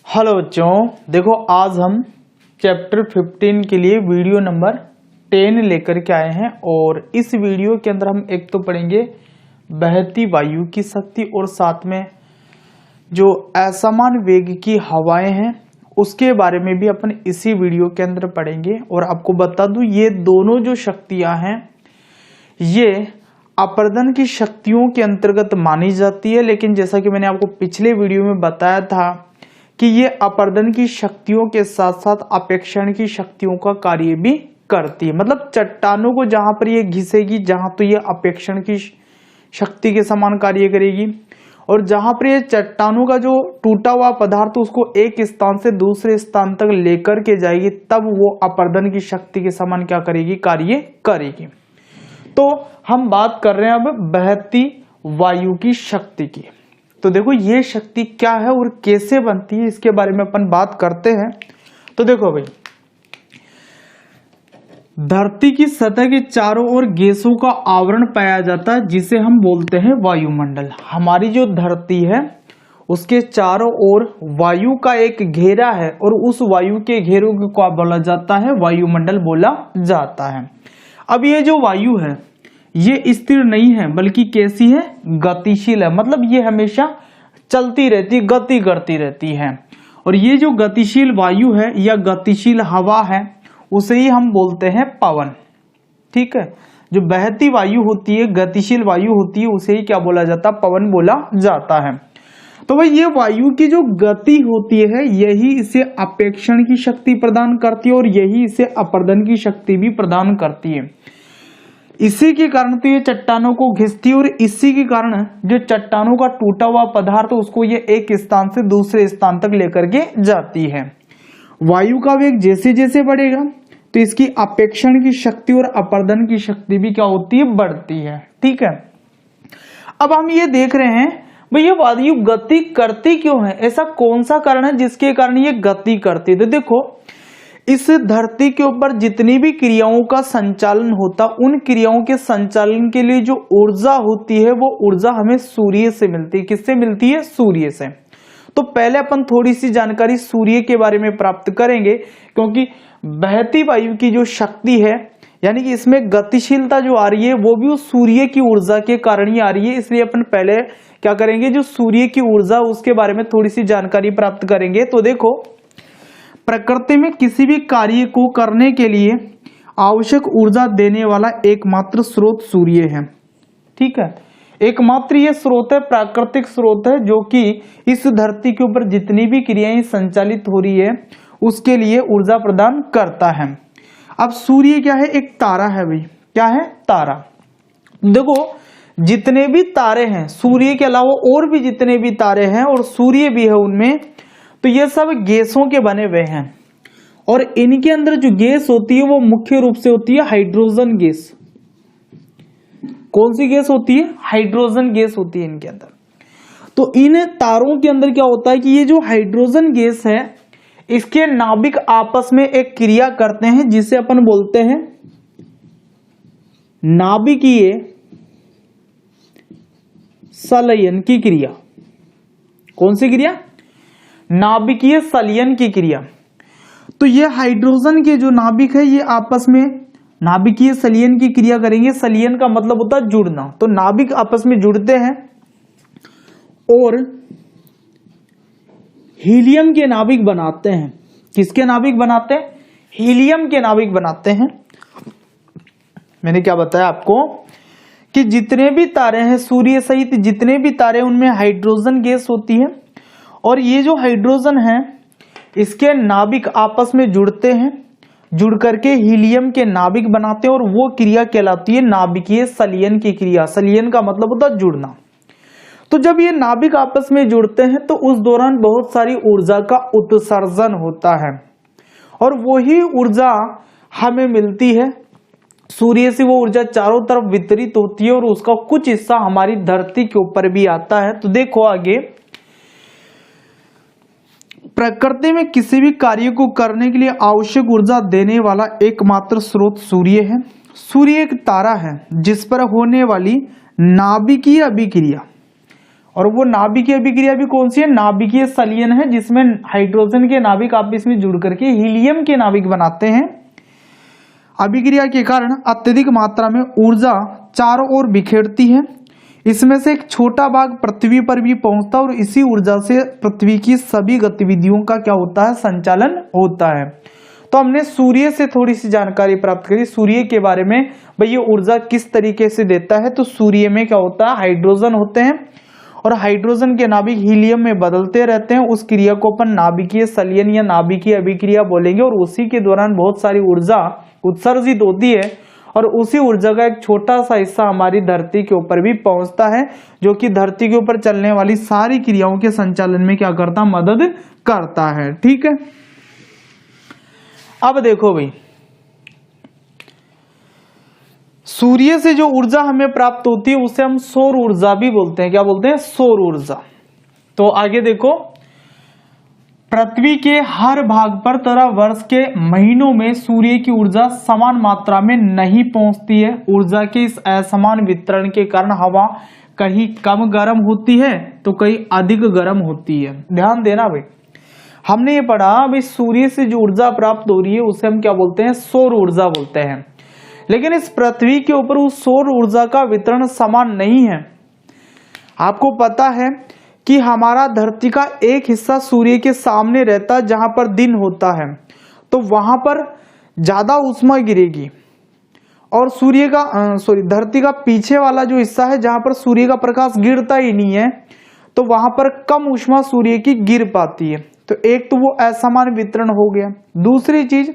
Hello बच्चों, देखो आज हम चैप्टर 15 के लिए वीडियो नंबर 10 लेकर के आए हैं। और इस वीडियो के अंदर हम एक तो पढ़ेंगे बहती वायु की शक्ति और साथ में जो असमान वेग की हवाएं हैं उसके बारे में भी अपन इसी वीडियो के अंदर पढ़ेंगे। और आपको बता दूं, ये दोनों जो शक्तियां हैं ये अपर्दन की शक्तियों के अंतर्गत मानी जाती है, लेकिन जैसा कि मैंने आपको पिछले वीडियो में बताया था कि ये अपर्दन की शक्तियों के साथ साथ अपेक्षण की शक्तियों का कार्य भी करती है। मतलब चट्टानों को जहां पर ये घिसेगी जहां तो ये अपेक्षण की शक्ति के समान कार्य करेगी, और जहां पर ये चट्टानों का जो टूटा हुआ पदार्थ उसको एक स्थान से दूसरे स्थान तक लेकर के जाएगी, तब वो अपर्दन की शक्ति के समान क्या करेगी, कार्य करेगी। तो हम बात कर रहे हैं अब बहती वायु की शक्ति की। तो देखो ये शक्ति क्या है और कैसे बनती है, इसके बारे में अपन बात करते हैं। तो देखो भाई, धरती की सतह के चारों ओर गैसों का आवरण पाया जाता है जिसे हम बोलते हैं वायुमंडल। हमारी जो धरती है उसके चारों ओर वायु का एक घेरा है और उस वायु के घेरों को क्या बोला जाता है, वायुमंडल बोला जाता है। अब ये जो वायु है ये स्थिर नहीं है बल्कि कैसी है, गतिशील है। मतलब ये हमेशा चलती रहती, गति करती रहती है। और ये जो गतिशील वायु है या गतिशील हवा है उसे ही हम बोलते हैं पवन। ठीक है, जो बहती वायु होती है, गतिशील वायु होती है, उसे ही क्या बोला जाता है, पवन बोला जाता है। तो भाई ये वायु की जो गति होती है यही इसे अपेक्षण की शक्ति प्रदान करती है और यही इसे अपर्दन की शक्ति भी प्रदान करती है। इसी के कारण तो ये चट्टानों को घिसती है और इसी के कारण जो चट्टानों का टूटा हुआ पदार्थ उसको ये एक स्थान से दूसरे स्थान तक लेकर के जाती है। वायु का वेग जैसे जैसे बढ़ेगा तो इसकी अपेक्षण की शक्ति और अपर्दन की शक्ति भी क्या होती है, बढ़ती है। ठीक है, अब हम ये देख रहे हैं भाई ये वायु गति करती क्यों है, ऐसा कौन सा कारण है जिसके कारण ये गति करती है। तो देखो, इस धरती के ऊपर जितनी भी क्रियाओं का संचालन होता, उन क्रियाओं के संचालन के लिए जो ऊर्जा होती है वो ऊर्जा हमें सूर्य से मिलती है। किससे मिलती है, सूर्य से। तो पहले अपन थोड़ी सी जानकारी सूर्य के बारे में प्राप्त करेंगे, क्योंकि बहती वायु की जो शक्ति है यानी कि इसमें गतिशीलता जो आ रही है वो भी उस सूर्य की ऊर्जा के कारण ही आ रही है। इसलिए अपन पहले क्या करेंगे, जो सूर्य की ऊर्जा उसके बारे में थोड़ी सी जानकारी प्राप्त करेंगे। तो देखो, प्रकृति में किसी भी कार्य को करने के लिए आवश्यक ऊर्जा देने वाला एकमात्र स्रोत सूर्य है। ठीक है, एकमात्र ये स्रोत है, प्राकृतिक स्रोत है, जो कि इस धरती के ऊपर जितनी भी क्रियाएं संचालित हो रही है उसके लिए ऊर्जा प्रदान करता है। अब सूर्य क्या है, एक तारा है भाई। क्या है, तारा। देखो जितने भी तारे हैं, सूर्य के अलावा और भी जितने भी तारे हैं और सूर्य भी है उनमें, तो ये सब गैसों के बने हुए हैं। और इनके अंदर जो गैस होती है वो मुख्य रूप से होती है हाइड्रोजन गैस। कौन सी गैस होती है, हाइड्रोजन गैस होती है इनके अंदर। तो इन तारों के अंदर क्या होता है कि ये जो हाइड्रोजन गैस है इसके नाभिक आपस में एक क्रिया करते हैं जिसे अपन बोलते हैं नाभिकीय संलयन की क्रिया। कौन सी क्रिया, नाभिकीय संलयन की क्रिया। तो ये हाइड्रोजन के जो नाभिक है ये आपस में नाभिकीय संलयन की क्रिया करेंगे। संलयन का मतलब होता है जुड़ना। तो नाभिक आपस में जुड़ते हैं और हीलियम के नाभिक बनाते हैं। किसके नाभिक बनाते हैं, हीलियम के नाभिक बनाते हैं। मैंने क्या बताया आपको कि जितने भी तारे हैं, सूर्य सहित जितने भी तारे, उनमें हाइड्रोजन गैस होती है। और ये जो हाइड्रोजन है इसके नाभिक आपस में जुड़ते हैं, जुड़ करके हीलियम के नाभिक बनाते हैं और वो क्रिया कहलाती है नाभिकीय संलयन की क्रिया। संलयन का मतलब होता है जुड़ना। तो जब ये नाभिक आपस में जुड़ते हैं तो उस दौरान बहुत सारी ऊर्जा का उत्सर्जन होता है और वही ऊर्जा हमें मिलती है सूर्य से। वो ऊर्जा चारों तरफ वितरित होती है और उसका कुछ हिस्सा हमारी धरती के ऊपर भी आता है। तो देखो आगे, प्रकृति में किसी भी कार्य को करने के लिए आवश्यक ऊर्जा देने वाला एकमात्र स्रोत सूर्य है। सूर्य एक तारा है जिस पर होने वाली नाभिकीय अभिक्रिया और वो नाभिकीय अभिक्रिया भी कौन सी है, नाभिकीय संलयन है, जिसमें हाइड्रोजन के नाभिक आपस में जुड़ करके हीलियम के नाभिक बनाते हैं। अभिक्रिया के कारण अत्यधिक मात्रा में ऊर्जा चारों ओर बिखेरती है। इसमें से एक छोटा भाग पृथ्वी पर भी पहुंचता है और इसी ऊर्जा से पृथ्वी की सभी गतिविधियों का क्या होता है, संचालन होता है। तो हमने सूर्य से थोड़ी सी जानकारी प्राप्त करी सूर्य के बारे में, भाई ये ऊर्जा किस तरीके से देता है। तो सूर्य में क्या होता है, हाइड्रोजन होते हैं और हाइड्रोजन के नाभिक हीलियम में बदलते रहते हैं। उस क्रिया को अपन नाभिकीय संलयन या नाभिकीय अभिक्रिया बोलेंगे और उसी के दौरान बहुत सारी ऊर्जा उत्सर्जित होती है और उसी ऊर्जा का एक छोटा सा हिस्सा हमारी धरती के ऊपर भी पहुंचता है, जो कि धरती के ऊपर चलने वाली सारी क्रियाओं के संचालन में क्या करता, मदद करता है। ठीक है, अब देखो भाई, सूर्य से जो ऊर्जा हमें प्राप्त होती है उसे हम सौर ऊर्जा भी बोलते हैं। क्या बोलते हैं, सौर ऊर्जा। तो आगे देखो, पृथ्वी के हर भाग पर तथा वर्ष के महीनों में सूर्य की ऊर्जा समान मात्रा में नहीं पहुंचती है। ऊर्जा के इस असमान वितरण के कारण हवा कहीं कम गर्म होती है तो कहीं अधिक गर्म होती है। ध्यान देना भाई, हमने ये पढ़ा भाई सूर्य से जो ऊर्जा प्राप्त हो रही है उसे हम क्या बोलते हैं, सौर ऊर्जा बोलते हैं। लेकिन इस पृथ्वी के ऊपर उस सौर ऊर्जा का वितरण समान नहीं है। आपको पता है कि हमारा धरती का एक हिस्सा सूर्य के सामने रहता है जहां पर दिन होता है, तो वहां पर ज्यादा ऊष्मा गिरेगी और सूर्य का धरती का पीछे वाला जो हिस्सा है जहां पर सूर्य का प्रकाश गिरता ही नहीं है, तो वहां पर कम ऊष्मा सूर्य की गिर पाती है। तो एक तो वो असमान वितरण हो गया। दूसरी चीज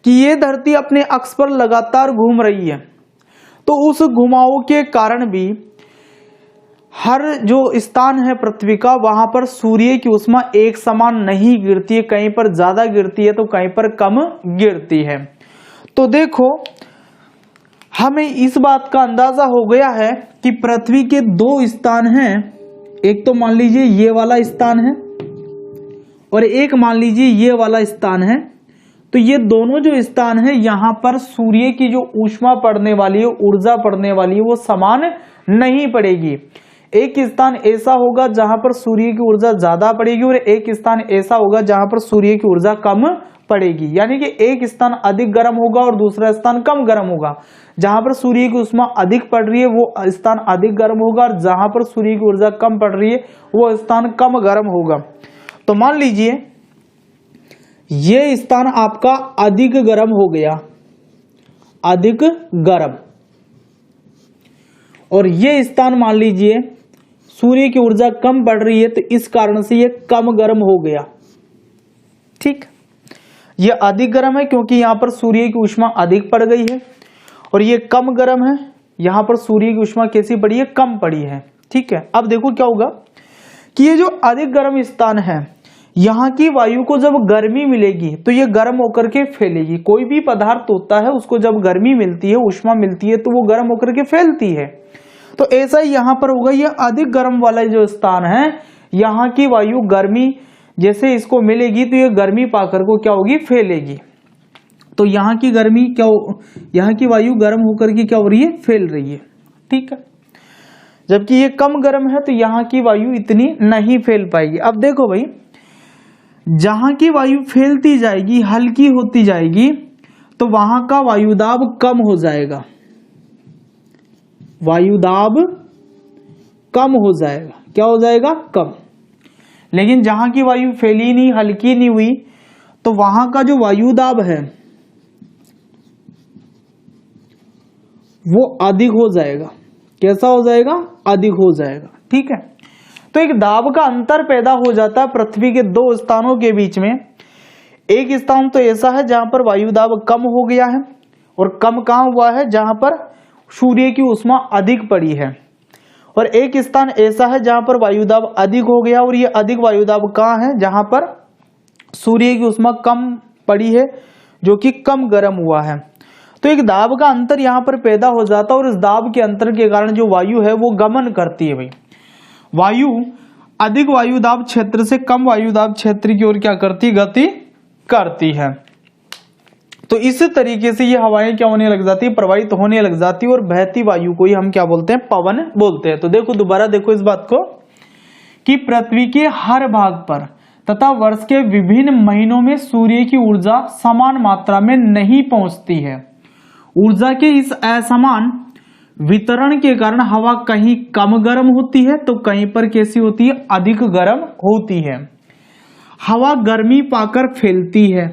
कि ये धरती अपने अक्ष पर लगातार घूम रही है, तो उस घुमाव के कारण भी हर जो स्थान है पृथ्वी का वहां पर सूर्य की ऊष्मा एक समान नहीं गिरती है, कहीं पर ज्यादा गिरती है तो कहीं पर कम गिरती है। तो देखो, हमें इस बात का अंदाजा हो गया है कि पृथ्वी के दो स्थान हैं। एक तो मान लीजिए ये वाला स्थान है और एक मान लीजिए ये वाला स्थान है। तो ये दोनों जो स्थान है यहां पर सूर्य की जो ऊष्मा पड़ने वाली है, ऊर्जा पड़ने वाली है, वो समान नहीं पड़ेगी। एक स्थान ऐसा होगा जहां पर सूर्य की ऊर्जा ज्यादा पड़ेगी और एक स्थान ऐसा होगा जहां पर सूर्य की ऊर्जा कम पड़ेगी। यानी कि एक स्थान अधिक गर्म होगा और दूसरा स्थान कम गर्म होगा। जहां पर सूर्य की ऊष्मा अधिक पड़ रही है वो स्थान अधिक गर्म होगा और जहां पर सूर्य की ऊर्जा कम पड़ रही है वो स्थान कम गर्म होगा। तो मान लीजिए ये स्थान आपका अधिक गर्म हो गया, अधिक गर्म, और ये स्थान मान लीजिए सूर्य की ऊर्जा कम पड़ रही है तो इस कारण से ये कम गर्म हो गया। ठीक, ये अधिक गर्म है क्योंकि यहां पर सूर्य की ऊष्मा अधिक पड़ गई है और ये कम गर्म है, यहां पर सूर्य की ऊष्मा कैसी पड़ी है, कम पड़ी है। ठीक है, अब देखो क्या होगा कि ये जो अधिक गर्म स्थान है यहाँ की वायु को जब गर्मी मिलेगी तो ये गर्म होकर के फैलेगी। कोई भी पदार्थ होता है उसको जब गर्मी मिलती है, ऊष्मा मिलती है, तो वो गर्म होकर के फैलती है। तो ऐसा ही यहाँ पर होगा, ये अधिक गर्म वाला जो स्थान है यहाँ की वायु गर्मी जैसे इसको मिलेगी तो ये गर्मी पाकर को क्या होगी, फैलेगी। तो यहाँ की गर्मी क्या हो, यहाँ की वायु गर्म होकर के क्या हो रही है, फैल रही है। ठीक है, जबकि ये कम गर्म है तो यहाँ की वायु इतनी नहीं फैल पाएगी। अब देखो भाई, जहां की वायु फैलती जाएगी, हल्की होती जाएगी, तो वहां का वायुदाब कम हो जाएगा, वायुदाब कम हो जाएगा। क्या हो जाएगा, कम। लेकिन जहां की वायु फैली नहीं, हल्की नहीं हुई, तो वहां का जो वायुदाब है वो अधिक हो जाएगा। कैसा हो जाएगा, अधिक हो जाएगा। ठीक है, तो एक दाब का अंतर पैदा हो जाता है पृथ्वी के दो स्थानों के बीच में। एक स्थान तो ऐसा है जहां पर वायुदाब कम हो गया है, और कम कहां हुआ है, जहां पर सूर्य की ऊष्मा अधिक पड़ी है, और एक स्थान ऐसा है जहां पर वायुदाब अधिक हो गया और ये अधिक वायुदाब कहां है, जहां पर सूर्य की ऊष्मा कम पड़ी है, जो कि कम गर्म हुआ है। तो एक दाब का अंतर यहां पर पैदा हो जाता है और इस दाब के अंतर के कारण जो वायु है वो गमन करती है। भाई वायु अधिक वायुदाब क्षेत्र से कम वायुदाब क्षेत्र की ओर क्या करती, गति करती है। तो इस तरीके से ये हवाएं क्या होने लग जाती है, प्रवाहित होने लग जाती है, और बहती वायु को ही हम क्या बोलते हैं, पवन बोलते हैं। तो देखो दोबारा देखो इस बात को कि पृथ्वी के हर भाग पर तथा वर्ष के विभिन्न महीनों में सूर्य की ऊर्जा समान मात्रा में नहीं पहुंचती है। ऊर्जा के इस असमान वितरण के कारण हवा कहीं कम गर्म होती है तो कहीं पर कैसी होती है, अधिक गर्म होती है। हवा गर्मी पाकर फैलती है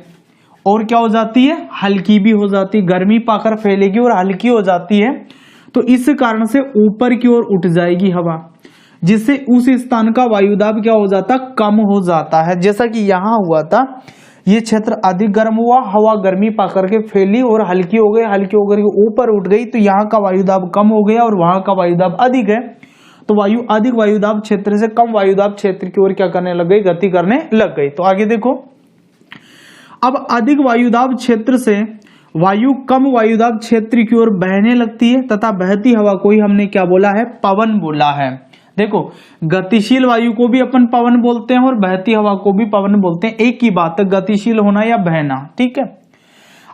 और क्या हो जाती है, हल्की भी हो जाती है। गर्मी पाकर फैलेगी और हल्की हो जाती है, तो इस कारण से ऊपर की ओर उठ जाएगी हवा, जिससे उस स्थान का वायुदाब क्या हो जाता, कम हो जाता है। जैसा कि यहां हुआ था, ये क्षेत्र अधिक गर्म हुआ, हवा गर्मी पाकर के फैली और हल्की हो गई, हल्की होकर के ऊपर उठ गई, तो यहाँ का वायुदाब कम हो गया और वहां का वायुदाब अधिक है। तो वायु अधिक वायुदाब क्षेत्र से कम वायुदाब क्षेत्र की ओर क्या करने लग गई, गति करने लग गई। तो आगे देखो, अब अधिक वायुदाब क्षेत्र से वायु कम वायुदाब क्षेत्र की ओर बहने लगती है तथा बहती हवा को ही हमने क्या बोला है, पवन बोला है। देखो गतिशील वायु को भी अपन पवन बोलते हैं और बहती हवा को भी पवन बोलते हैं, एक ही बात है, गतिशील होना या बहना, ठीक है।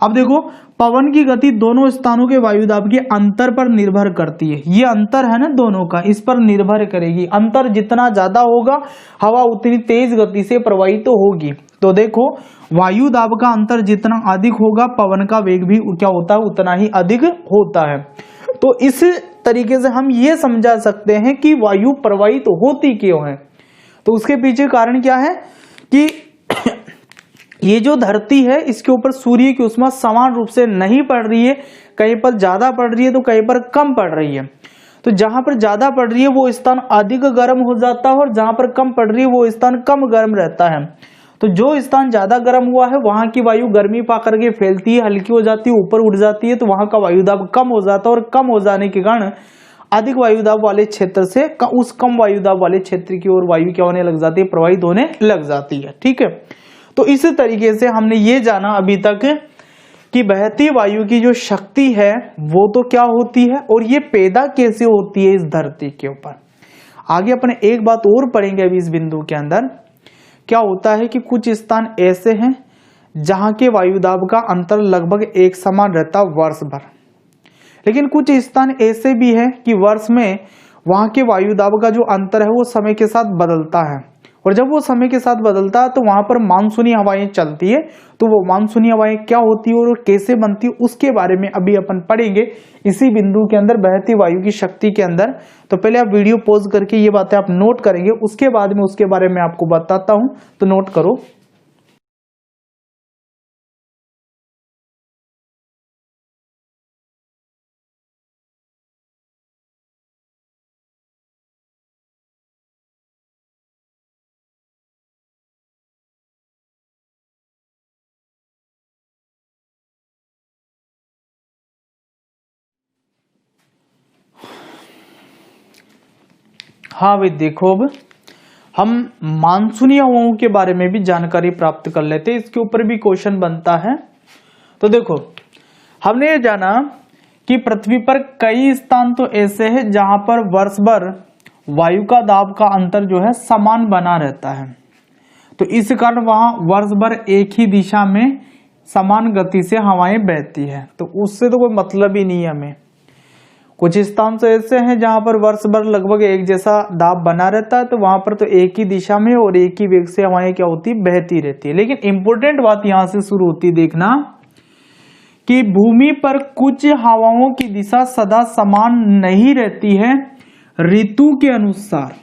अब देखो पवन की गति दोनों स्थानों के वायुदाब के अंतर पर निर्भर करती है। ये अंतर है ना दोनों का, इस पर निर्भर करेगी। अंतर जितना ज्यादा होगा हवा उतनी तेज गति से प्रवाहित तो होगी। तो देखो वायुदाब का अंतर जितना अधिक होगा पवन का वेग भी क्या होता है, उतना ही अधिक होता है। तो इस तरीके से हम ये समझा सकते हैं कि वायु प्रवाहित होती क्यों है। तो उसके पीछे कारण क्या है कि ये जो धरती है इसके ऊपर सूर्य की उष्मा समान रूप से नहीं पड़ रही है, कहीं पर ज्यादा पड़ रही है तो कहीं पर कम पड़ रही है। तो जहां पर ज्यादा पड़ रही है वो स्थान अधिक गर्म हो जाता है और जहां पर कम पड़ रही है वो स्थान कम गर्म रहता है। तो जो स्थान ज्यादा गर्म हुआ है वहां की वायु गर्मी पा करके फैलती है, हल्की हो जाती है, ऊपर उठ जाती है, तो वहां का वायुदाब कम हो जाता है और कम हो जाने के कारण अधिक वायुदाब वाले क्षेत्र से उस कम वायुदाब वाले क्षेत्र की ओर वायु क्या होने लग जाती है, प्रवाहित होने लग जाती है, ठीक है। तो इस तरीके से हमने ये जाना अभी तक कि बहती वायु की जो शक्ति है वो तो क्या होती है और ये पैदा कैसे होती है इस धरती के ऊपर। आगे अपने एक बात और पढ़ेंगे अभी इस बिंदु के अंदर। क्या होता है कि कुछ स्थान ऐसे हैं जहां के वायुदाब का अंतर लगभग एक समान रहता वर्ष भर, लेकिन कुछ स्थान ऐसे भी है कि वर्ष में वहां के वायुदाब का जो अंतर है वो समय के साथ बदलता है, और जब वो समय के साथ बदलता है तो वहां पर मानसूनी हवाएं चलती है। तो वो मानसूनी हवाएं क्या होती है और कैसे बनती है उसके बारे में अभी अपन पढ़ेंगे इसी बिंदु के अंदर, बहती वायु की शक्ति के अंदर। तो पहले आप वीडियो पॉज करके ये बातें आप नोट करेंगे, उसके बाद में उसके बारे में आपको बताता हूं, तो नोट करो। हाँ भाई देखो, अब हम मानसूनी हवाओं के बारे में भी जानकारी प्राप्त कर लेते हैं, इसके ऊपर भी क्वेश्चन बनता है। तो देखो हमने ये जाना कि पृथ्वी पर कई स्थान तो ऐसे हैं जहां पर वर्ष भर वायु का दाब का अंतर जो है समान बना रहता है। तो इस कारण वहां वर्ष भर एक ही दिशा में समान गति से हवाएं बहती है, तो उससे तो कोई मतलब ही नहीं है हमें। कुछ स्थान तो ऐसे हैं जहां पर वर्ष भर लगभग एक जैसा दाब बना रहता है, तो वहां पर तो एक ही दिशा में और एक ही वेग से हवाएं क्या होती बहती रहती है। लेकिन इंपॉर्टेंट बात यहां से शुरू होती, देखना कि भूमि पर कुछ हवाओं की दिशा सदा समान नहीं रहती है, ऋतु के अनुसार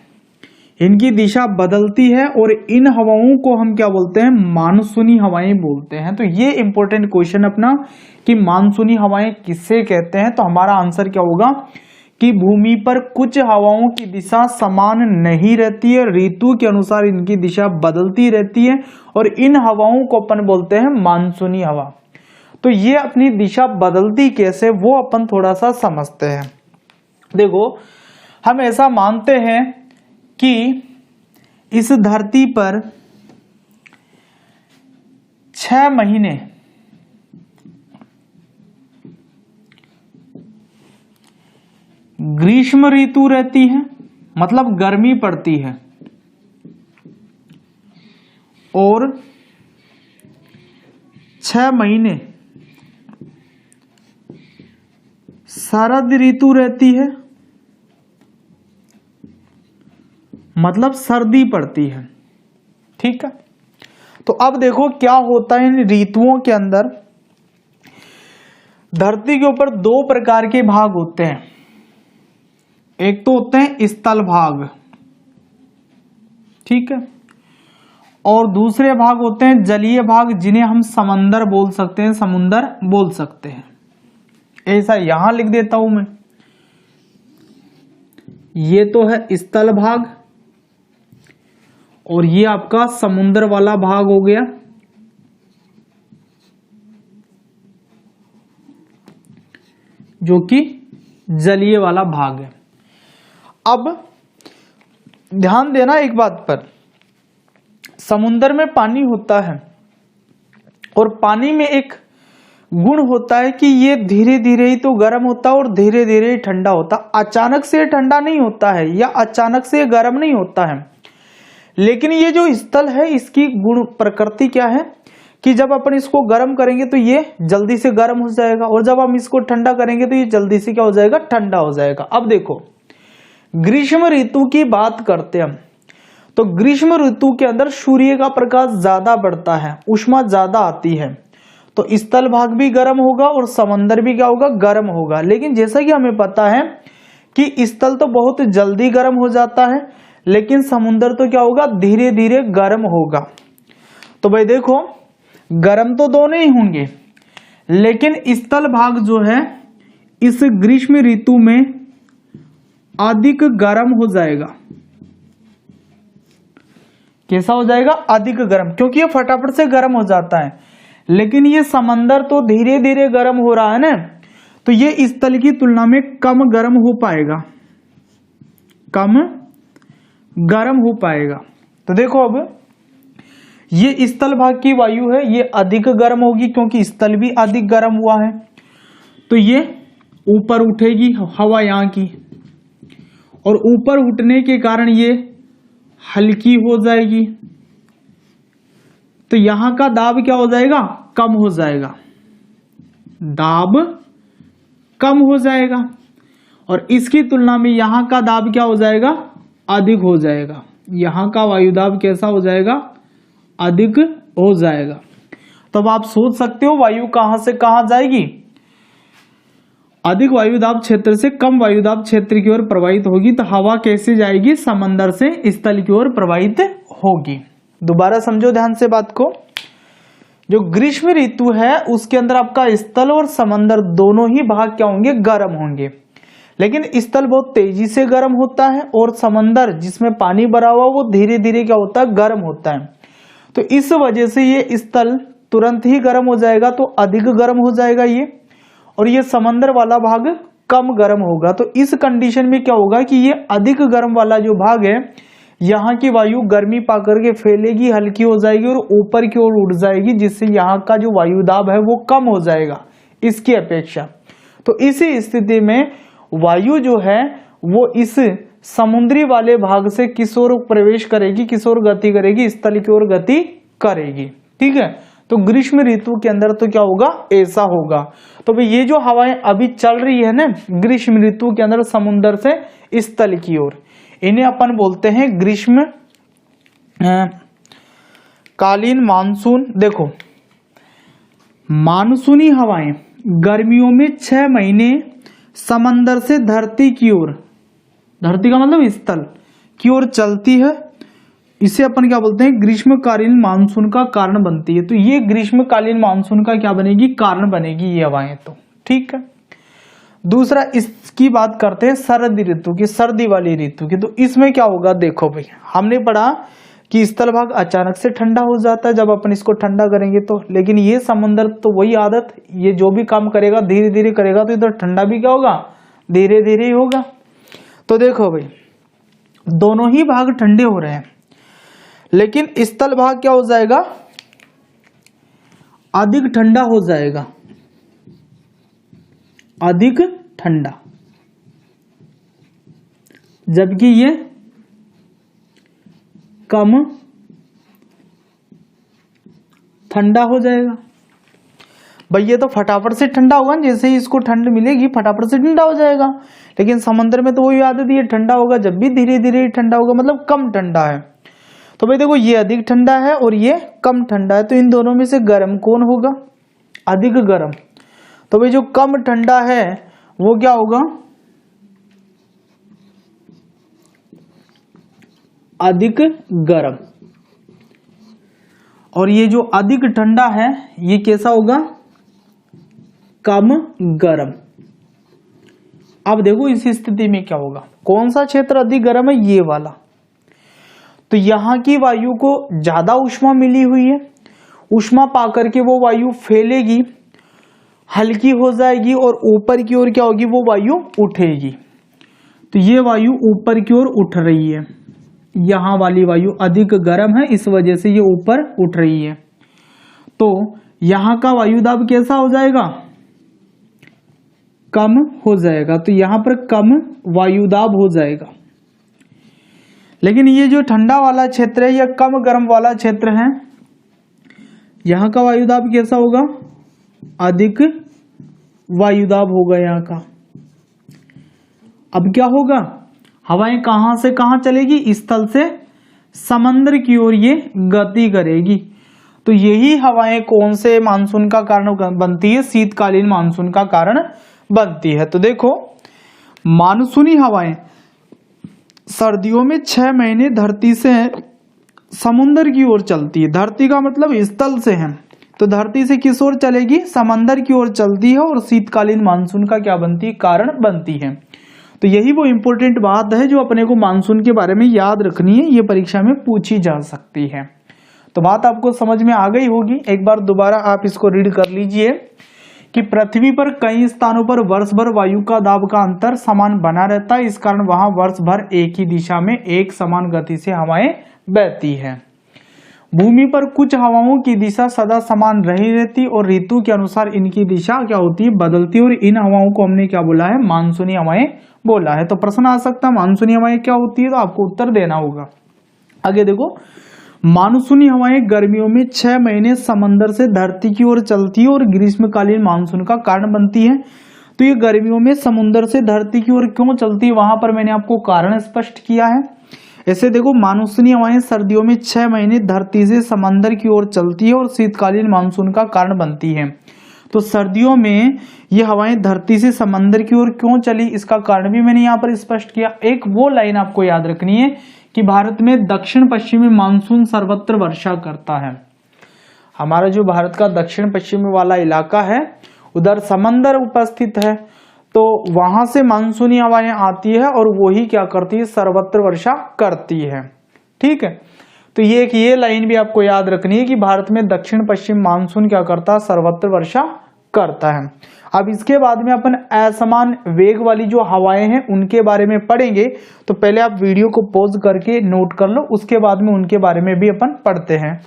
इनकी दिशा बदलती है और इन हवाओं को हम क्या बोलते हैं, मानसूनी हवाएं बोलते हैं। तो ये इंपॉर्टेंट क्वेश्चन अपना कि मानसूनी हवाएं किससे कहते हैं, तो हमारा आंसर क्या होगा कि भूमि पर कुछ हवाओं की दिशा समान नहीं रहती है, ऋतु के अनुसार इनकी दिशा बदलती रहती है और इन हवाओं को अपन बोलते हैं मानसूनी हवा। तो ये अपनी दिशा बदलती कैसे वो अपन थोड़ा सा समझते हैं। देखो हम ऐसा मानते हैं कि इस धरती पर 6 महीने ग्रीष्म ऋतु रहती है, मतलब गर्मी पड़ती है, और 6 महीने शरद ऋतु रहती है, मतलब सर्दी पड़ती है। ठीक है, तो अब देखो क्या होता है इन ऋतुओं के अंदर। धरती के ऊपर दो प्रकार के भाग होते हैं, एक तो होते हैं स्थल भाग, ठीक है, और दूसरे भाग होते हैं जलीय भाग, जिन्हें हम समंदर बोल सकते हैं, समुंदर बोल सकते हैं। ऐसा यहां लिख देता हूं मैं, ये तो है स्थल भाग और ये आपका समुंदर वाला भाग हो गया। जो कि जलीय वाला भाग है। अब ध्यान देना एक बात पर, समुंदर में पानी होता है और पानी में एक गुण होता है कि ये धीरे धीरे ही तो गर्म होता है और धीरे धीरे ही ठंडा होता है। अचानक से ठंडा नहीं होता है या अचानक से गर्म नहीं होता है। लेकिन ये जो स्थल है इसकी गुण प्रकृति क्या है कि जब अपन इसको गर्म करेंगे तो ये जल्दी से गर्म हो जाएगा और जब हम इसको ठंडा करेंगे तो ये जल्दी से क्या हो जाएगा, ठंडा हो जाएगा। अब देखो ग्रीष्म ऋतु की बात करते हैं हम, तो ग्रीष्म ऋतु के अंदर सूर्य का प्रकाश ज्यादा बढ़ता है, ऊष्मा ज्यादा आती है, तो स्थल भाग भी गर्म होगा और समंदर भी क्या होगा, गर्म होगा। लेकिन जैसा कि हमें पता है कि स्थल तो बहुत जल्दी गर्म हो जाता है, लेकिन समुद्र तो क्या होगा, धीरे धीरे गर्म होगा। तो भाई देखो गर्म तो दोनों ही होंगे, लेकिन स्थल भाग जो है इस ग्रीष्म ऋतु में अधिक गर्म हो जाएगा। कैसा हो जाएगा, अधिक गर्म, क्योंकि ये फटाफट से गर्म हो जाता है। लेकिन ये समंदर तो धीरे धीरे गर्म हो रहा है ना, तो ये स्थल की तुलना में कम गर्म हो पाएगा, कम गर्म हो पाएगा। तो देखो अब ये स्थल भाग की वायु है, ये अधिक गर्म होगी क्योंकि स्थल भी अधिक गर्म हुआ है, तो ये ऊपर उठेगी हवा यहाँ की, और ऊपर उठने के कारण ये हल्की हो जाएगी, तो यहां का दाब क्या हो जाएगा, कम हो जाएगा, दाब कम हो जाएगा। और इसकी तुलना में यहां का दाब क्या हो जाएगा, अधिक हो जाएगा। यहां का वायुदाब कैसा हो जाएगा, अधिक हो जाएगा। तो अब आप सोच सकते हो वायु कहां से कहां जाएगी, अधिक वायुदाब क्षेत्र से कम वायुदाब क्षेत्र की ओर प्रवाहित होगी। तो हवा कैसे जाएगी, समंदर से स्थल की ओर प्रवाहित होगी। दोबारा समझो ध्यान से बात को, जो ग्रीष्म ऋतु है उसके अंदर आपका स्थल और समंदर दोनों ही भाग क्या होंगे, गर्म होंगे। लेकिन स्थल बहुत तेजी से गर्म होता है और समंदर जिसमें पानी भरा हुआ वो धीरे धीरे क्या होता है, गर्म होता है। तो इस वजह से ये स्थल तुरंत ही गर्म हो जाएगा, तो अधिक गर्म हो जाएगा ये, और ये समंदर वाला भाग कम गर्म होगा। तो इस कंडीशन में क्या होगा कि ये अधिक गर्म वाला जो भाग है, यहाँ की वायु गर्मी पाकर के फैलेगी, हल्की हो जाएगी और ऊपर की ओर उड़ जाएगी, जिससे यहाँ का जो वायुदाब है वो कम हो जाएगा इसकी अपेक्षा। तो इसी स्थिति में वायु जो है वो इस समुद्री वाले भाग से किस ओर प्रवेश करेगी, किस ओर गति करेगी, स्थल की ओर गति करेगी। ठीक है, तो ग्रीष्म ऋतु के अंदर तो क्या होगा, ऐसा होगा। तो भाई ये जो हवाएं अभी चल रही है ना ग्रीष्म ऋतु के अंदर समुद्र से स्थल की ओर, इन्हें अपन बोलते हैं ग्रीष्म कालीन मानसून। देखो मानसूनी हवाएं गर्मियों में 6 महीने समंदर से धरती की ओर, धरती का मतलब स्थल की ओर चलती है। इसे अपन क्या बोलते हैं, ग्रीष्मकालीन मानसून का कारण बनती है। तो ये ग्रीष्मकालीन मानसून का क्या बनेगी, कारण बनेगी ये हवाएं। तो ठीक है, दूसरा इसकी बात करते हैं शरद ऋतु की, सर्दी वाली ऋतु की। तो इसमें क्या होगा, देखो भाई हमने पढ़ा कि स्थल भाग अचानक से ठंडा हो जाता है जब अपन इसको ठंडा करेंगे तो, लेकिन ये समुद्र तो वही आदत, ये जो भी काम करेगा धीरे धीरे करेगा, तो इधर ठंडा भी क्या होगा, धीरे धीरे ही होगा। तो देखो भाई दोनों ही भाग ठंडे हो रहे हैं, लेकिन स्थल भाग क्या हो जाएगा, अधिक ठंडा हो जाएगा, अधिक ठंडा, जबकि ये कम ठंडा हो जाएगा। भाई ये तो फटाफट से ठंडा होगा, जैसे ही इसको ठंड मिलेगी फटाफट से ठंडा हो जाएगा। लेकिन समंदर में तो वही आदत है, ठंडा होगा जब भी धीरे धीरे ठंडा होगा, मतलब कम ठंडा है। तो भाई देखो ये अधिक ठंडा है और ये कम ठंडा है, तो इन दोनों में से गर्म कौन होगा? अधिक गर्म। तो भाई जो कम ठंडा है वो क्या होगा? अधिक गर्म। और ये जो अधिक ठंडा है ये कैसा होगा? कम गर्म। अब देखो इस स्थिति में क्या होगा, कौन सा क्षेत्र अधिक गर्म है? ये वाला। तो यहां की वायु को ज्यादा ऊष्मा मिली हुई है, ऊष्मा पाकर के वो वायु फैलेगी, हल्की हो जाएगी और ऊपर की ओर क्या होगी? वो वायु उठेगी। तो ये वायु ऊपर की ओर उठ रही है, यहां वाली वायु अधिक गर्म है, इस वजह से ये ऊपर उठ रही है। तो यहां का वायुदाब कैसा हो जाएगा? कम हो जाएगा। तो यहां पर कम वायुदाब हो जाएगा। लेकिन ये जो ठंडा वाला क्षेत्र है या कम गर्म वाला क्षेत्र है, यहां का वायुदाब कैसा होगा? अधिक वायुदाब होगा यहां का। अब क्या होगा? हवाएं कहां से कहां चलेगी? स्थल से समंदर की ओर ये गति करेगी। तो यही हवाएं कौन से मानसून का कारण बनती है? शीतकालीन मानसून का कारण बनती है। तो देखो मानसूनी हवाएं सर्दियों में 6 महीने धरती से समुद्र की ओर चलती है। धरती का मतलब स्थल से है, तो धरती से किस ओर चलेगी? समंदर की ओर चलती है और शीतकालीन मानसून का क्या बनती है? कारण बनती है। तो यही वो इंपॉर्टेंट बात है जो अपने को मानसून के बारे में याद रखनी है, ये परीक्षा में पूछी जा सकती है। तो बात आपको समझ में आ गई होगी। एक बार दोबारा आप इसको रीड कर लीजिए कि पृथ्वी पर कई स्थानों पर वर्ष भर वायु का दाब का अंतर समान बना रहता है, इस कारण वहां वर्ष भर एक ही दिशा में एक समान गति से हवाएं बहती है। भूमि पर कुछ हवाओं की दिशा सदा समान रही रहती और ऋतु के अनुसार इनकी दिशा क्या होती है? बदलती। और इन हवाओं को हमने क्या बोला है? मानसूनी हवाएं बोला है। तो प्रश्न आ सकता है मानसूनी हवाएं क्या होती है, तो आपको उत्तर देना होगा। आगे देखो, मानसूनी हवाएं गर्मियों में 6 महीने समंदर से धरती की ओर चलती है और ग्रीष्मकालीन मानसून का कारण बनती है। तो ये गर्मियों में समुद्र से धरती की ओर क्यों चलती है, वहां पर मैंने आपको कारण स्पष्ट किया है। ऐसे देखो मानसूनी हवाएं सर्दियों में 6 महीने धरती से समंदर की ओर चलती है और शीतकालीन मानसून का कारण बनती है। तो सर्दियों में ये हवाएं धरती से समंदर की ओर क्यों चली, इसका कारण भी मैंने यहाँ पर स्पष्ट किया। एक वो लाइन आपको याद रखनी है कि भारत में दक्षिण पश्चिमी मानसून सर्वत्र वर्षा करता है। हमारा जो भारत का दक्षिण पश्चिमी वाला इलाका है उधर समंदर उपस्थित है, तो वहां से मानसूनी हवाएं आती है और वही क्या करती है? सर्वत्र वर्षा करती है। ठीक है, तो ये लाइन भी आपको याद रखनी है कि भारत में दक्षिण पश्चिम मानसून क्या करता है? सर्वत्र वर्षा करता है। अब इसके बाद में अपन असमान वेग वाली जो हवाएं हैं उनके बारे में पढ़ेंगे। तो पहले आप वीडियो को पॉज करके नोट कर लो, उसके बाद में उनके बारे में भी अपन पढ़ते हैं।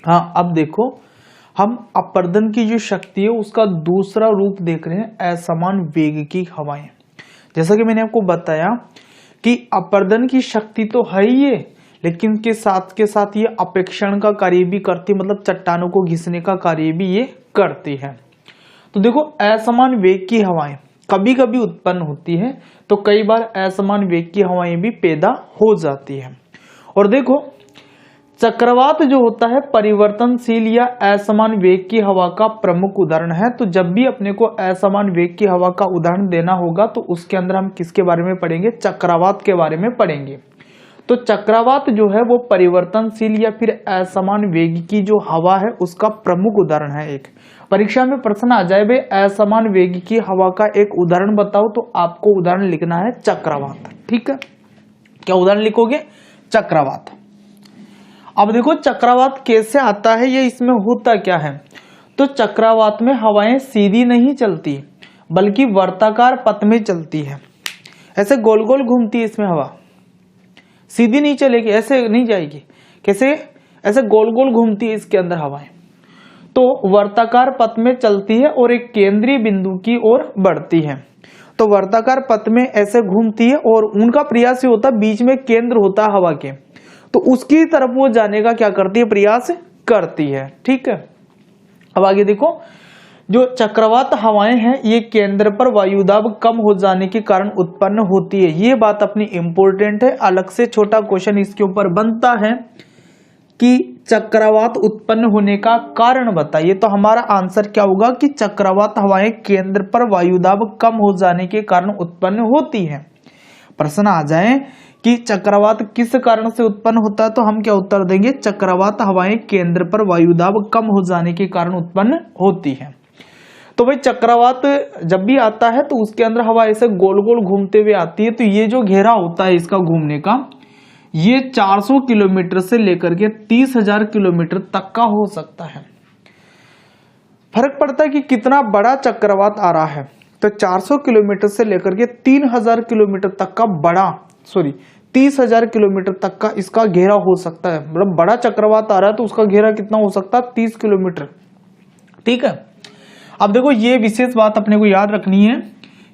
हाँ, अब देखो हम अपर्दन की जो शक्ति है उसका दूसरा रूप देख रहे हैं, असमान वेग की हवाएं। जैसा कि मैंने आपको बताया कि अपर्दन की शक्ति तो है ही है, लेकिन के साथ ये अपेक्षण का कार्य भी करती है, मतलब चट्टानों को घिसने का कार्य भी ये करती है। तो देखो असमान वेग की हवाएं कभी कभी उत्पन्न होती है, तो कई बार असमान वेग की हवाएं भी पैदा हो जाती है। और देखो चक्रवात जो होता है परिवर्तनशील या असमान वेग की हवा का प्रमुख उदाहरण है। तो जब भी अपने को असमान वेग की हवा का उदाहरण देना होगा तो उसके अंदर हम किसके बारे में पढ़ेंगे? चक्रवात के बारे में पढ़ेंगे। तो चक्रवात जो है वो परिवर्तनशील या फिर असमान वेग की जो हवा है उसका प्रमुख उदाहरण है। एक परीक्षा में प्रश्न आ जाए भाई असमान वेग की हवा का एक उदाहरण बताओ, तो आपको उदाहरण लिखना है चक्रवात। ठीक है, क्या उदाहरण लिखोगे? चक्रवात। अब देखो चक्रवात कैसे आता है, ये इसमें होता क्या है? तो चक्रवात में हवाएं सीधी नहीं चलती बल्कि वर्ताकार पथ में चलती है, ऐसे गोल गोल घूमती है इसमें हवा, सीधी नहीं चलेगी, ऐसे नहीं जाएगी, कैसे, ऐसे गोल गोल घूमती है इसके अंदर हवाएं। तो वर्ताकार पथ में चलती है और एक केंद्रीय बिंदु की ओर बढ़ती है। तो वर्ताकार पथ में ऐसे घूमती है और उनका प्रयास ये होता है, बीच में केंद्र होता है हवा के, तो उसकी तरफ वो जाने का क्या करती है, प्रयास करती है। ठीक है, अब आगे देखो, जो चक्रवात हवाएं हैं ये केंद्र पर वायुदाब कम हो जाने के कारण उत्पन्न होती है। ये बात अपनी इंपॉर्टेंट है, अलग से छोटा क्वेश्चन इसके ऊपर बनता है कि चक्रवात उत्पन्न होने का कारण बताइए। तो हमारा आंसर क्या होगा कि चक्रवात हवाएं केंद्र पर वायुदाब कम हो जाने के कारण उत्पन्न होती है। प्रश्न आ जाए कि चक्रवात किस कारण से उत्पन्न होता है, तो हम क्या उत्तर देंगे, चक्रवात हवाएं केंद्र पर वायुदाब कम हो जाने के कारण उत्पन्न होती है। तो भाई चक्रवात जब भी आता है तो उसके अंदर हवा ऐसे गोल गोल घूमते हुए आती है, तो ये जो घेरा होता है इसका घूमने का, ये 400 किलोमीटर से लेकर के 30,000 किलोमीटर तक का हो सकता है। फर्क पड़ता है कि कितना बड़ा चक्रवात आ रहा है। तो 400 किलोमीटर से लेकर के 3,000 किलोमीटर तक का 30,000 किलोमीटर तक का इसका घेरा हो सकता है। मतलब बड़ा चक्रवात आ रहा है तो उसका घेरा कितना हो सकता है, 30 किलोमीटर। ठीक है, अब देखो ये विशेष बात अपने को याद रखनी है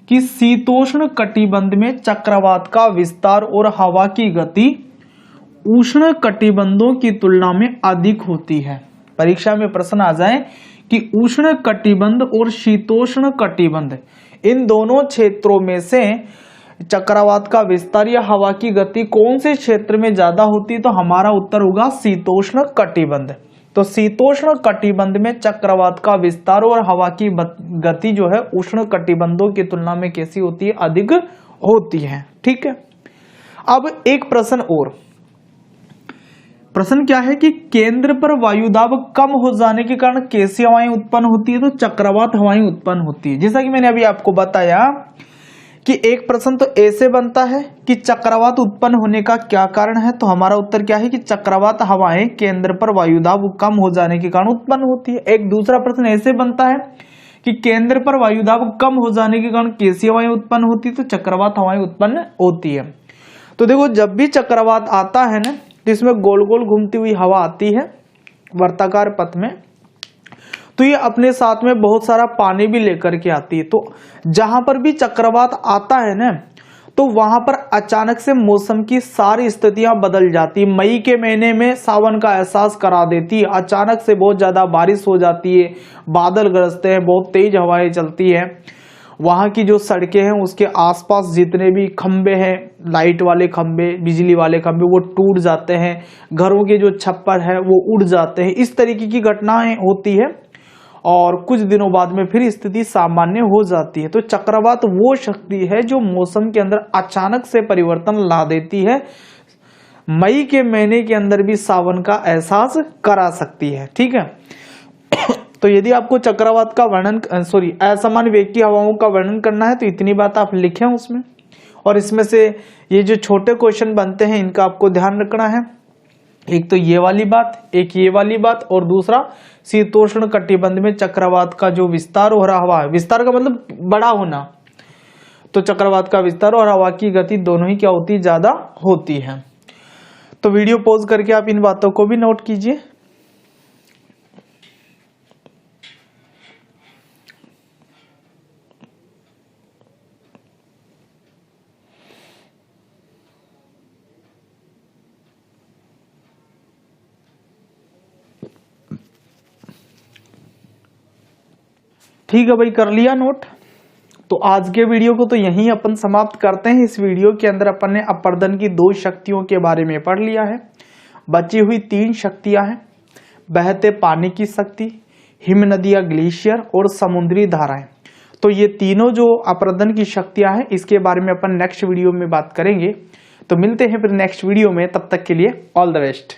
कि शीतोष्ण कटिबंध में चक्रवात का विस्तार और हवा की गति उष्ण कटिबंधों की तुलना में अधिक होती है। परीक्षा में प्रश्न आ जाए कि उष्ण कटिबंध और शीतोष्ण कटिबंध, इन दोनों क्षेत्रों में से चक्रवात का विस्तार या हवा की गति कौन से क्षेत्र में ज्यादा होती है, तो हमारा उत्तर होगा शीतोष्ण कटिबंध। तो शीतोष्ण कटिबंध में चक्रवात का विस्तार और हवा की गति जो है उष्ण कटिबंधों की तुलना में कैसी होती है, अधिक होती है। ठीक है, अब एक प्रश्न और, प्रश्न क्या है कि केंद्र पर वायुदाब कम हो जाने के कारण कैसी हवाएं उत्पन्न होती है, तो चक्रवात हवाएं उत्पन्न होती है। जैसा कि मैंने अभी आपको बताया कि एक प्रश्न तो ऐसे बनता है कि चक्रवात उत्पन्न होने का क्या कारण है, तो हमारा उत्तर क्या है कि चक्रवात हवाएं केंद्र पर वायुदाब कम हो जाने के कारण उत्पन्न होती है। एक दूसरा प्रश्न ऐसे बनता है कि केंद्र पर वायुदाब कम हो जाने के कारण कैसी हवाएं उत्पन्न होती है, तो चक्रवात हवाएं उत्पन्न होती है। तो देखो जब भी चक्रवात आता है ना, तो इसमें गोल गोल घूमती हुई हवा आती है वर्ताकार पथ में, तो ये अपने साथ में बहुत सारा पानी भी लेकर के आती है। तो जहां पर भी चक्रवात आता है ना, तो वहां पर अचानक से मौसम की सारी स्थितियां बदल जाती है। मई के महीने में सावन का एहसास करा देती है, अचानक से बहुत ज्यादा बारिश हो जाती है, बादल गरजते हैं, बहुत तेज हवाएं चलती है। वहां की जो सड़कें हैं उसके आसपास जितने भी खंबे हैं, लाइट वाले खंबे, बिजली वाले खंबे, वो टूट जाते हैं, घरों के जो छप्पर है वो उड़ जाते हैं। इस तरीके की घटनाएं होती है और कुछ दिनों बाद में फिर स्थिति सामान्य हो जाती है। तो चक्रवात वो शक्ति है जो मौसम के अंदर अचानक से परिवर्तन ला देती है, मई के महीने के अंदर भी सावन का एहसास करा सकती है। ठीक है, तो यदि आपको चक्रवात का वर्णन असामान्य वेग की हवाओं का वर्णन करना है तो इतनी बात आप लिखें उसमें, और इसमें से ये जो छोटे क्वेश्चन बनते हैं इनका आपको ध्यान रखना है। एक तो ये वाली बात, एक ये वाली बात, और दूसरा शीतोष्ण कटिबंध में चक्रवात का जो विस्तार हो रहा है, विस्तार का मतलब बड़ा होना, तो चक्रवात का विस्तार और हवा की गति दोनों ही क्या होती है, ज्यादा होती है। तो वीडियो पॉज करके आप इन बातों को भी नोट कीजिए। ठीक है भाई, कर लिया नोट। तो आज के वीडियो को तो यहीं अपन समाप्त करते हैं। इस वीडियो के अंदर अपन ने अपरदन की 2 शक्तियों के बारे में पढ़ लिया है। बची हुई 3 शक्तियां हैं, बहते पानी की शक्ति, हिम नदियां, ग्लेशियर और समुद्री धाराएं। तो ये तीनों जो अपरदन की शक्तियां हैं इसके बारे में अपन नेक्स्ट वीडियो में बात करेंगे। तो मिलते हैं फिर नेक्स्ट वीडियो में, तब तक के लिए ऑल द बेस्ट।